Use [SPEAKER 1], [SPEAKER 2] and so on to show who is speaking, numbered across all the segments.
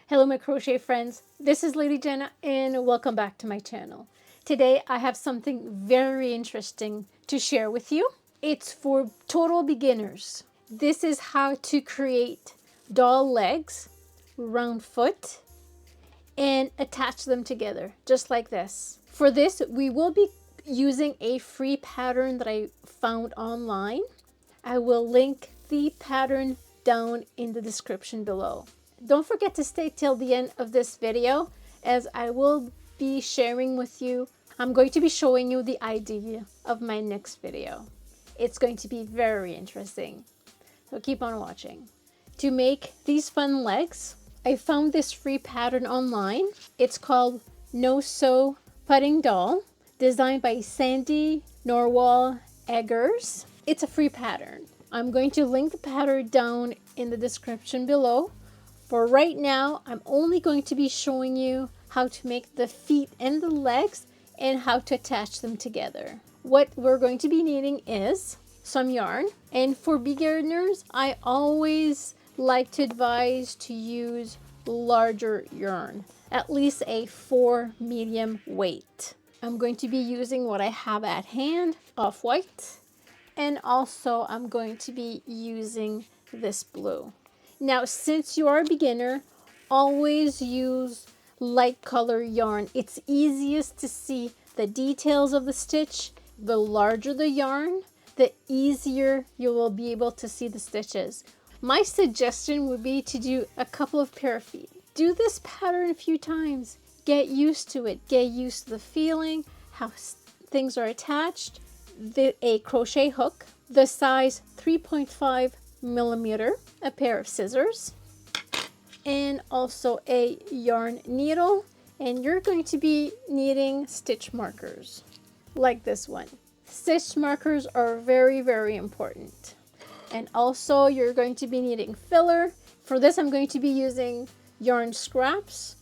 [SPEAKER 1] Hello my crochet friends, this is Lady Jenna and welcome back to my channel. Today I have something very interesting to share with you. It's for total beginners. This is how to create doll legs, round foot, and attach them together just like this. For this we will be using a free pattern that I found online. I will link the pattern down in the description below. Don't forget to stay till the end of this video as I will be sharing with you. I'm going to be showing you the idea of my next video. It's going to be very interesting. So keep on watching. To make these fun legs, I found this free pattern online. It's called No Sew Pudding Doll, designed by Sandy Nordwall Eggers. It's a free pattern. I'm going to link the pattern down in the description below. For right now, I'm only going to be showing you how to make the feet and the legs and how to attach them together. What we're going to be needing is some yarn. And for beginners, I always like to advise to use larger yarn, at least a 4 medium weight. I'm going to be using what I have at hand, off-white, and also I'm going to be using this blue. Now, since you are a beginner, always use light color yarn. It's easiest to see the details of the stitch. The larger the yarn, the easier you will be able to see the stitches. My suggestion would be to do a couple of pair of feet. Do this pattern a few times. Get used to it. Get used to the feeling, how things are attached. A crochet hook, the size 3.5 millimeter, a pair of scissors, and also a yarn needle. And you're going to be needing stitch markers like this one. Stitch markers are very, very important. And also you're going to be needing filler. For this, I'm going to be using yarn scraps.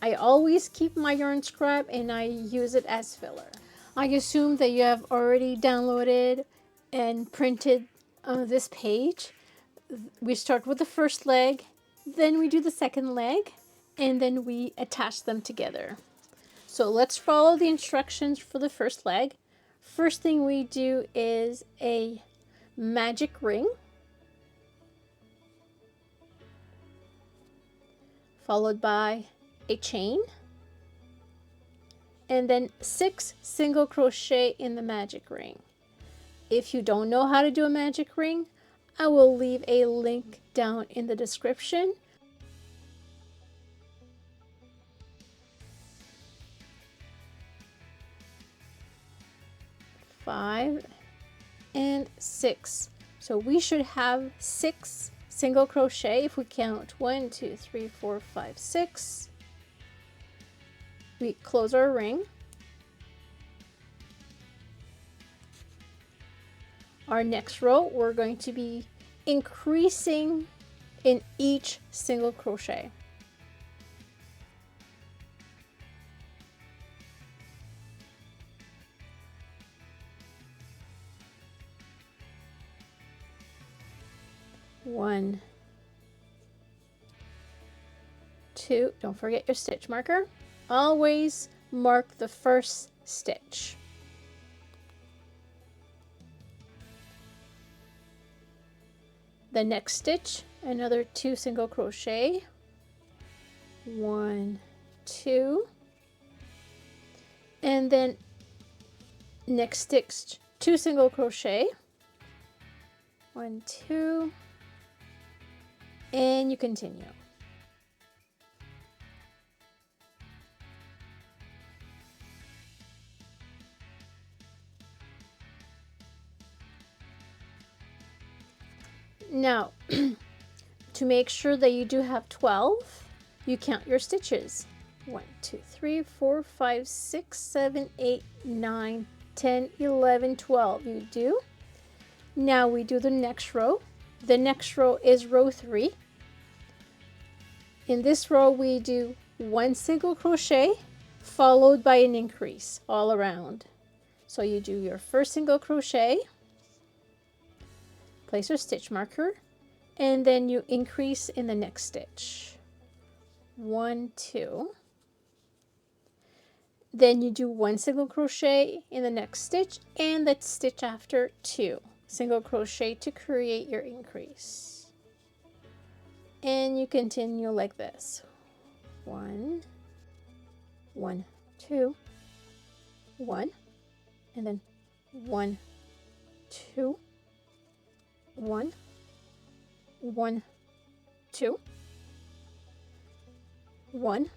[SPEAKER 1] I always keep my yarn scrap and I use it as filler. I assume that you have already downloaded and printed this page. We start with the first leg, then we do the second leg, and then we attach them together. So let's follow the instructions for the first leg. First thing we do is a magic ring, followed by a chain, and then 6 single crochet in the magic ring. If you don't know how to do a magic ring, I will leave a link down in the description. Five and 6. So we should have 6 single crochet if we count 1, 2, 3, 4, 5, 6. We close our ring. Our next row, we're going to be increasing in each single crochet. One, two, don't forget your stitch marker. Always mark the first stitch. The next stitch, another 2 single crochet, 1, 2, and then next stitch 2 single crochet, 1, 2, and you continue. Now, to make sure that you do have 12, you count your stitches. 1, 2, 3, 4, 5, 6, 7, 8, 9, 10, 11, 12. You do. Now we do the next row. The next row is row 3. In this row, we do 1 single crochet followed by an increase all around. So you do your first single crochet, place your stitch marker, and then you increase in the next stitch. 1, 2. Then you do 1 single crochet in the next stitch, and that stitch after 2 single crochet to create your increase. And you continue like this. 1, 1, 2, 1, and then 1, 2, 1, 1, 2, 1,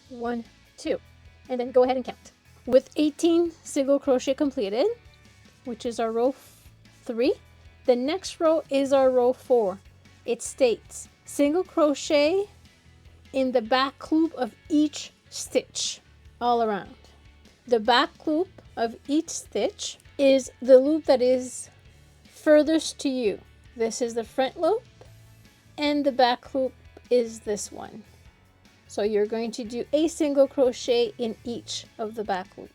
[SPEAKER 1] 1, 2, and then go ahead and count. With 18 single crochet completed, which is our row 3, the next row is our row 4. It states single crochet in the back loop of each stitch all around. The back loop of each stitch is the loop that is furthest to you. This is the front loop, and the back loop is this one. So you're going to do a single crochet in each of the back loop.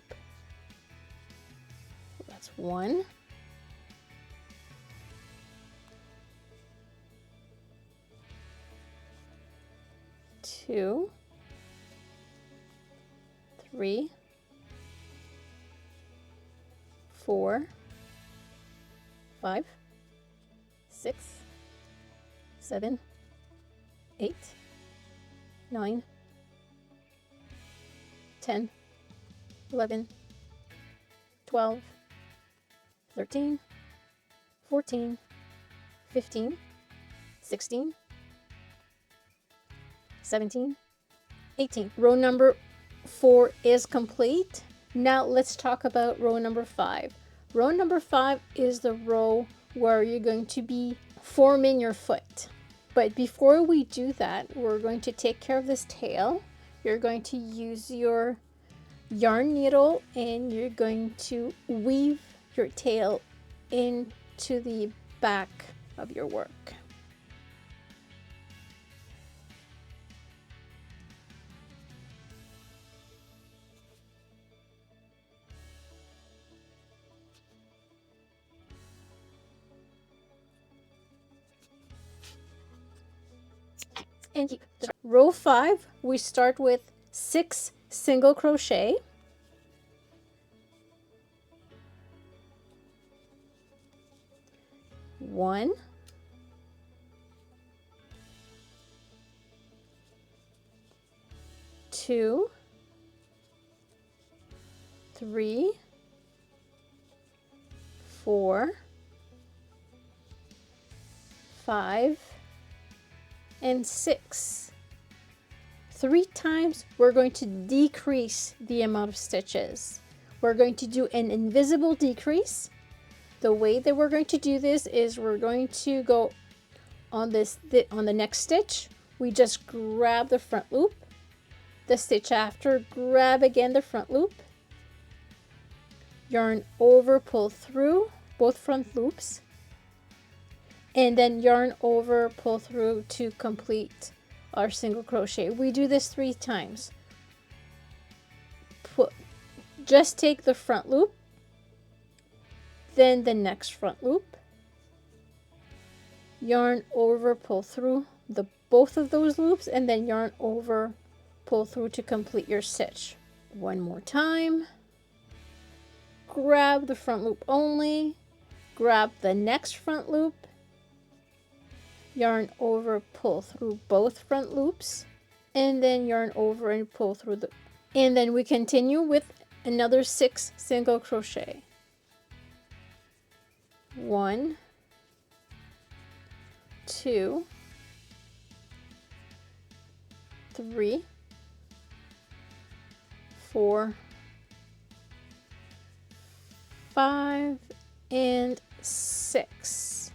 [SPEAKER 1] That's 1, 2, 3, 4, 5, 6, 7, 8, 9, 10, 11, 12, 13, 14, 15, 16, 17, 18. Row number 4 is complete. Now let's talk about row number 5. Row number 5 is the row where you're going to be forming your foot. But before we do that, we're going to take care of this tail. You're going to use your yarn needle and you're going to weave your tail into the back of your work. And row 5, we start with 6 single crochet. One, 2, 3, 4, 5, and 6. 3 times we're going to decrease the amount of stitches. We're going to do an invisible decrease. The way that we're going to do this is we're going to go on on the next stitch. We just grab the front loop. The stitch after, grab again the front loop. Yarn over, pull through both front loops. And then yarn over, pull through to complete our single crochet. We do this 3 times. Just take the front loop, then the next front loop, yarn over, pull through both of those loops, and then yarn over, pull through to complete your stitch. One more time. Grab the front loop only, grab the next front loop, yarn over, pull through both front loops, and then yarn over and pull through and then we continue with another 6 single crochet. 1, 2, 3, 4, 5, and 6.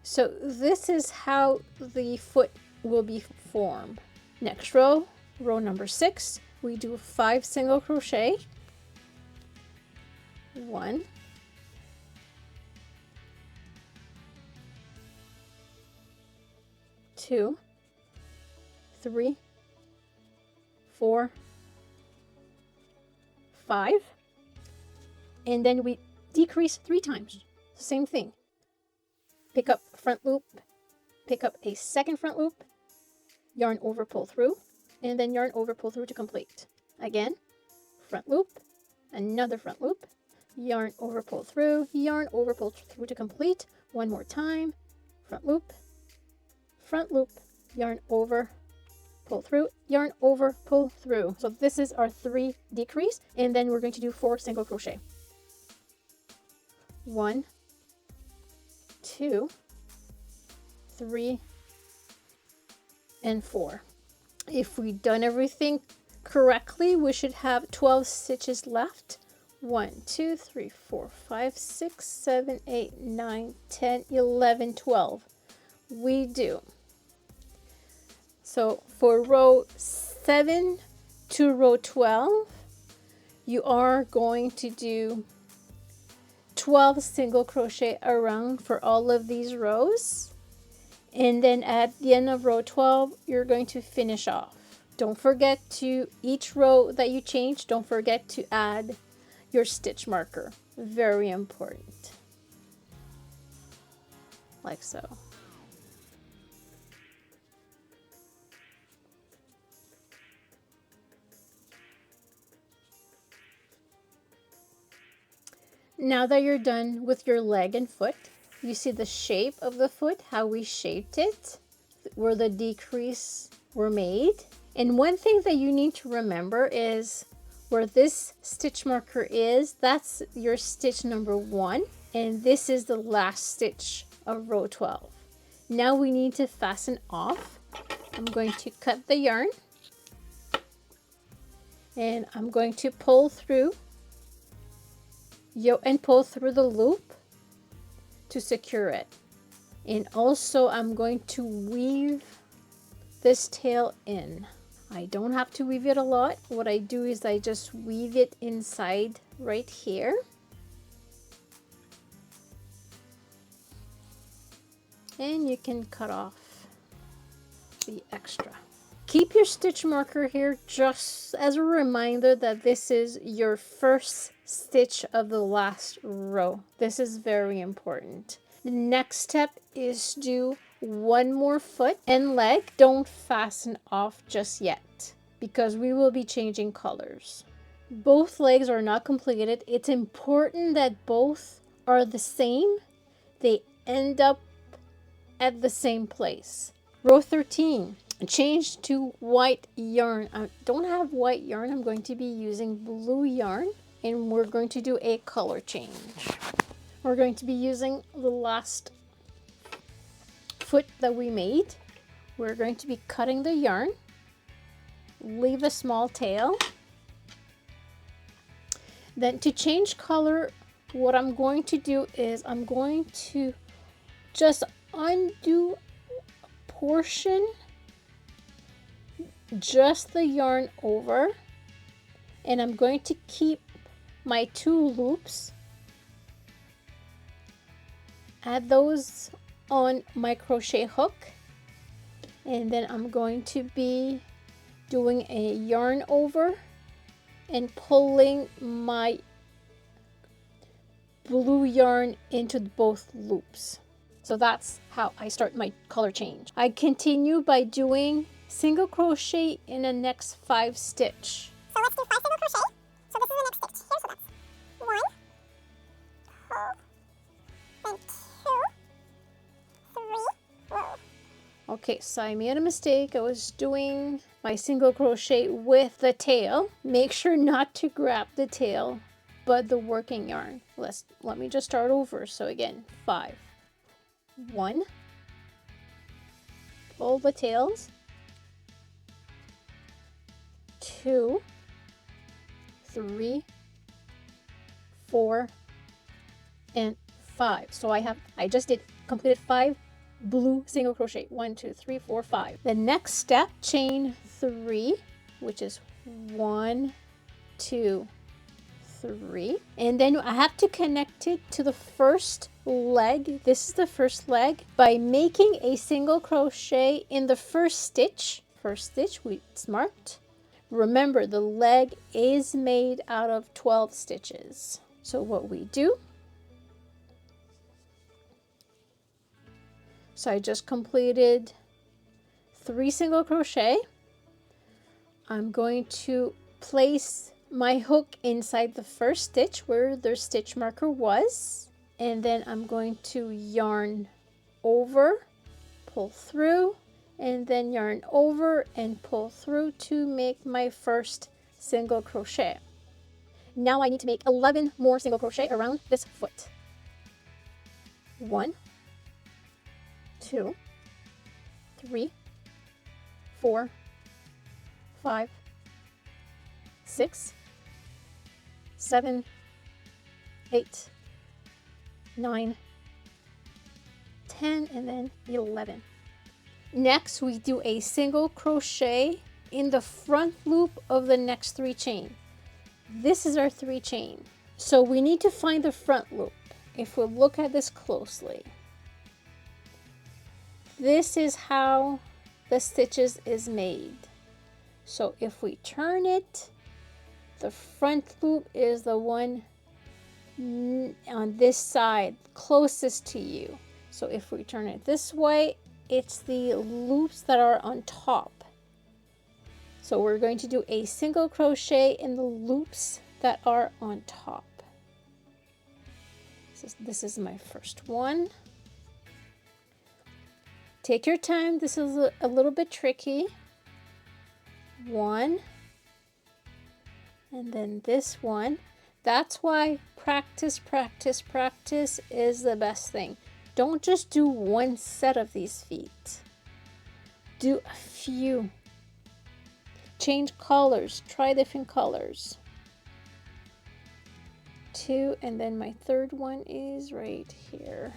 [SPEAKER 1] So this is how the foot will be formed. Next row, row number 6, we do 5 single crochet. 1, 2, 3, 4, 5, and then we decrease 3 times. Same thing. Pick up front loop, pick up a second front loop, yarn over, pull through, and then yarn over, pull through to complete. Again, front loop, another front loop, yarn over, pull through, yarn over, pull through to complete. One more time, front loop, yarn over, pull through, yarn over, pull through. So this is our 3 decrease, and then we're going to do 4 single crochet. 1, 2, 3, and 4. If we've done everything correctly, we should have 12 stitches left. 1, 2, 3, 4, 5, 6, 7, 8, 9, 10, 11, 12. We do. So for row 7 to row 12, you are going to do 12 single crochet around for all of these rows. And then at the end of row 12, you're going to finish off. Don't forget to, each row that you change, don't forget to add your stitch marker. Very important. Like so. Now that you're done with your leg and foot, you see the shape of the foot, how we shaped it, where the decrease were made. And one thing that you need to remember is where this stitch marker is, that's your stitch number 1, and this is the last stitch of row 12. Now we need to fasten off. I'm going to cut the yarn, and I'm going to pull through and pull through the loop to secure it. And also I'm going to weave this tail in. I don't have to weave it a lot. What I do is I just weave it inside right here. And you can cut off the extra. Keep your stitch marker here just as a reminder that this is your first stitch of the last row. This is very important. The next step is do one more foot and leg. Don't fasten off just yet because we will be changing colors. Both legs are not completed. It's important that both are the same. They end up at the same place. Row 13. Change to white yarn. I don't have white yarn. I'm going to be using blue yarn, and we're going to do a color change. We're going to be using the last foot that we made. We're going to be cutting the yarn, leave a small tail. Then to change color, what I'm going to do is I'm going to just undo a portion, just the yarn over, and I'm going to keep my 2 loops, add those on my crochet hook, and then I'm going to be doing a yarn over and pulling my blue yarn into both loops. So that's how I start my color change. I continue by doing single crochet in the next 5 stitch.
[SPEAKER 2] So let's do 5 single crochet. So this is the next stitch. Here, so that's 1, 2, then 2, 3, whoa.
[SPEAKER 1] Okay, so I made a mistake. I was doing my single crochet with the tail. Make sure not to grab the tail, but the working yarn. Let me just start over. So again, 5, 1, pull the tails, 2, 3, 4, and 5. So I just did completed 5 blue single crochet. 1, 2, 3, 4, 5. The next step, chain 3, which is 1, 2, 3, and then I have to connect it to the first leg. This is the first leg by making a single crochet in the first stitch. It's marked. Remember, the leg is made out of 12 stitches. So what we do, so I just completed 3 single crochet. I'm going to place my hook inside the first stitch where the stitch marker was, and then I'm going to yarn over, pull through, and then yarn over and pull through to make my first single crochet. Now I need to make 11 more single crochet around this foot. 1, 2, 3, 4, 5, 6, 7, 8, 9, 10, and then 11. Next, we do a single crochet in the front loop of the next 3 chain. This is our 3 chain. So we need to find the front loop. If we look at this closely, this is how the stitches is made. So if we turn it, the front loop is the one on this side closest to you. So if we turn it this way, it's the loops that are on top. So we're going to do a single crochet in the loops that are on top. This is my first one. Take your time. This is a little bit tricky. 1, and then this one. That's why practice, practice, practice is the best thing. Don't just do one set of these feet. Do a few. Change colors, try different colors. 2, and then my third one is right here.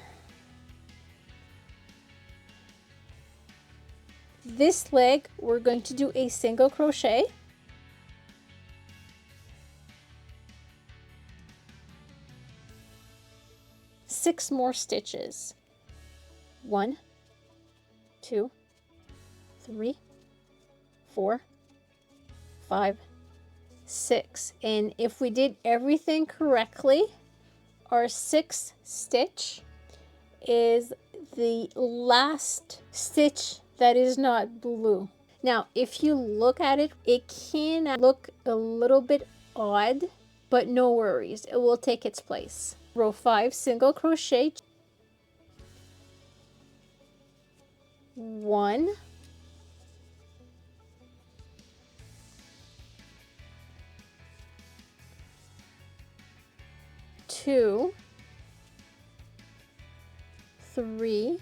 [SPEAKER 1] This leg, we're going to do a single crochet. Six more stitches. 1, 2, 3, 4, 5, 6. And if we did everything correctly, our 6th stitch is the last stitch that is not blue. Now, if you look at it, it can look a little bit odd, but no worries, it will take its place. Row 5 single crochet, 1, 2, 3,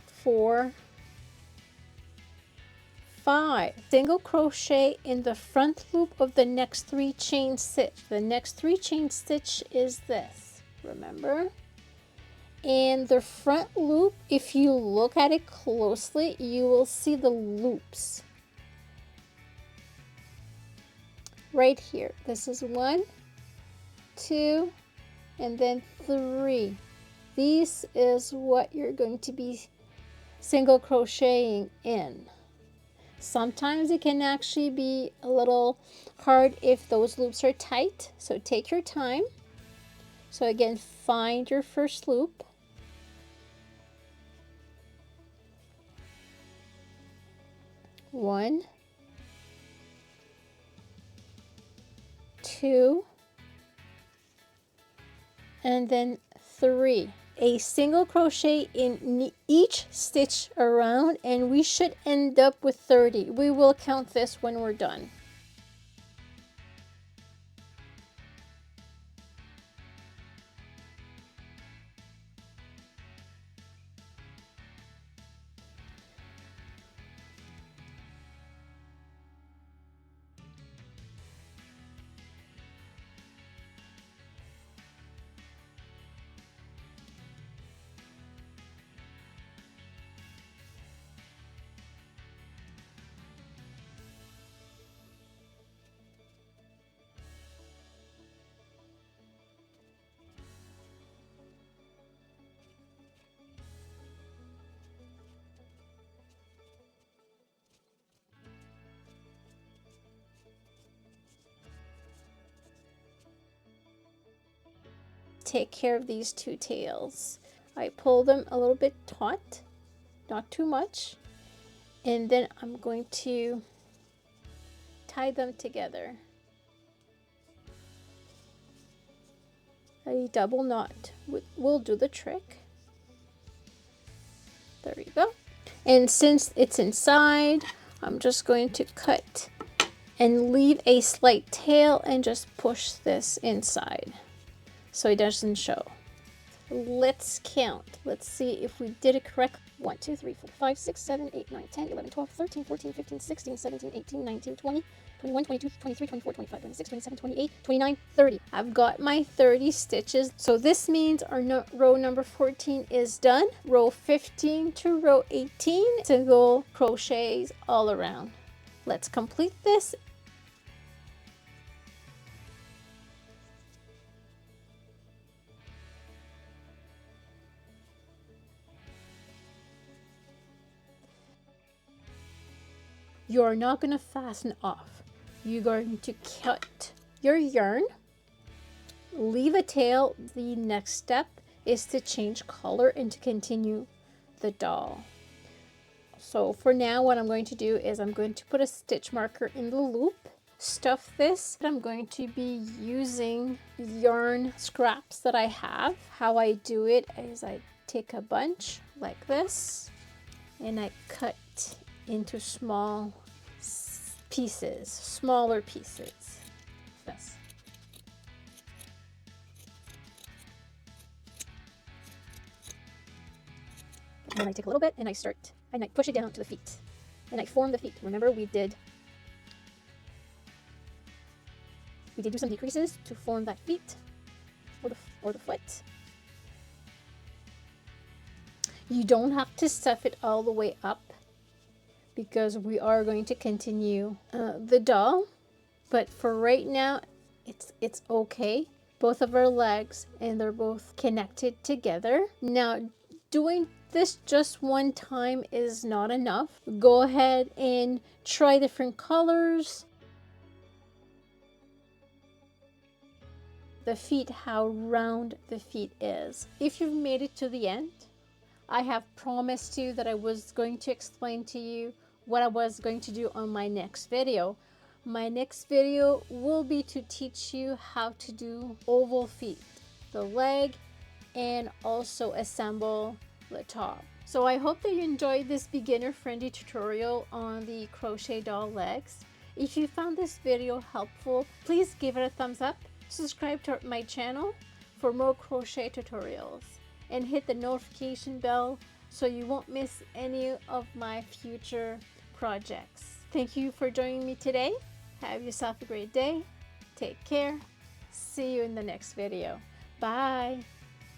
[SPEAKER 1] 4, 5. Single crochet in the front loop of the next 3 chain stitch. The next 3 chain stitch is this, remember? And the front loop, if you look at it closely, you will see the loops right here. This is 1, 2, and then 3. This is what you're going to be single crocheting in. Sometimes it can actually be a little hard if those loops are tight, so take your time. So again, find your first loop. One, 2, and then 3. A single crochet in each stitch around, and we should end up with 30. We will count this when we're done. Take care of these 2 tails. I pull them a little bit taut not too much. And then I'm going to tie them together. A double knot will do the trick. There you go. And since it's inside, I'm just going to cut and leave a slight tail and just push this inside so it doesn't show. Let's count. Let's see if we did it correctly. 1, 2, 3, 4, 5, 6, 7, 8, 9, 10, 11, 12, 13, 14, 15, 16, 17, 18, 19, 20, 21, 22, 23, 24, 25, 26, 27, 28, 29, 30. I've got my 30 stitches. So this means our row number 14 is done. Row 15 to row 18, single crochets all around. Let's complete this. You're not going to fasten off. You're going to cut your yarn, leave a tail. The next step is to change color and to continue the doll. So for now, what I'm going to do is I'm going to put a stitch marker in the loop, stuff this. I'm going to be using yarn scraps that I have. How I do it is I take a bunch like this and I cut into small pieces, smaller pieces. This. And then I take a little bit and I push it down to the feet. And I form the feet. Remember we did do some decreases to form that feet or the foot. You don't have to stuff it all the way up, because we are going to continue the doll, but for right now it's okay. Both of our legs, and they're both connected together. Now doing this just one time is not enough. Go ahead and try different colors. The feet, how round the feet is. If you've made it to the end, I have promised you that I was going to explain to you what I was going to do on my next video. My next video will be to teach you how to do oval feet, the leg, and also assemble the top. So I hope that you enjoyed this beginner friendly tutorial on the crochet doll legs. If you found this video helpful, please give it a thumbs up, subscribe to my channel for more crochet tutorials, and hit the notification bell so you won't miss any of my future projects. Thank you for joining me today. Have yourself a great day. Take care. See you in the next video. Bye.